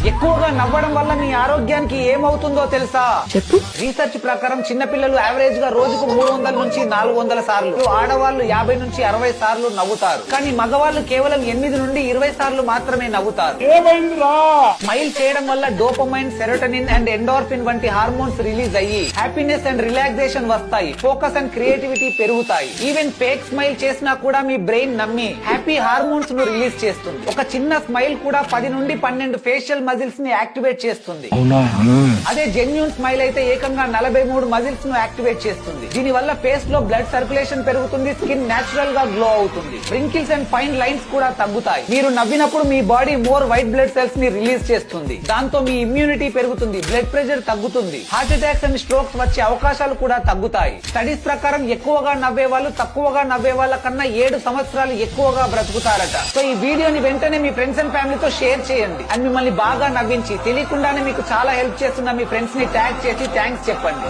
ఎక్కువగా నవ్వడం వల్ల మీ ఆరోగ్యానికి ఏమవుతుందో తెలుసా? చెప్పు. రీసెర్చ్ ప్రకారం చిన్నపిల్లలు యావరేజ్ గా రోజుకు 300 నుంచి 400 సార్లు, ఆడవాళ్లు 50 నుంచి 60 సార్లు నవ్వుతారు. కానీ మగవాళ్ళు కేవలం 8 నుండి 20 సార్లు మాత్రమే నవ్వుతారు. స్మైల్ చేయడం వల్ల డోపమైన్, సెరోటోనిన్ అండ్ ఎండోర్ఫిన్ వంటి హార్మోన్స్ రిలీజ్ అయ్యి హ్యాపీనెస్ అండ్ రిలాక్సేషన్ వస్తాయి. ఫోకస్ అండ్ క్రియేటివిటీ పెరుగుతాయి. ఈవెన్ ఫేక్ స్మైల్ చేసినా కూడా మీ బ్రెయిన్ నమ్మి హ్యాపీ హార్మోన్స్ ను రిలీజ్ చేస్తుంది. ఒక చిన్న స్మైల్ కూడా 10 నుండి 12 ఫేషియల్ మజిల్స్ ని యాక్టివేట్ చేస్తుంది. అదే జెన్యూన్ స్మైల్ అయితే ఏకంగా 43 మజిల్స్ ను యాక్టివేట్ చేస్తుంది. దీని వల్ల ఫేస్ లో బ్లడ్ సర్క్యులేషన్ పెరుగుతుంది. స్కిన్ నేచురల్ గా గ్లో అవుతుంది. రింకిల్స్ అండ్ ఫైన్ లైన్స్ కూడా తగ్గుతాయి. మీరు నవ్వినప్పుడు మీ body more white blood cells ని రిలీజ్ చేస్తుంది. దాంతో మీ ఇమ్యూనిటీ పెరుగుతుంది. బ్లడ్ ప్రెషర్ తగ్గుతుంది. హార్ట్ అటాక్స్ అండ్ స్ట్రోక్స్ వచ్చే అవకాశాలు కూడా తగ్గుతాయి. స్టడీస్ ప్రకారం ఎక్కువగా నవ్వే వాళ్ళు తక్కువగా నవ్వే వాళ్ళ కన్నా 7 సంవత్సరాలు ఎక్కువగా బ్రతుకుతారట. సో ఈ వీడియోని వెంటనే మీ ఫ్రెండ్స్ అండ్ ఫ్యామిలీతో షేర్ చేయండి. అండ్ మిమ్మల్ని బాగా నవ్వించి తెలియకుండానే మీకు చాలా హెల్ప్ చేస్తున్న మీ ఫ్రెండ్స్ ని ట్యాగ్ చేసి థ్యాంక్స్ చెప్పండి.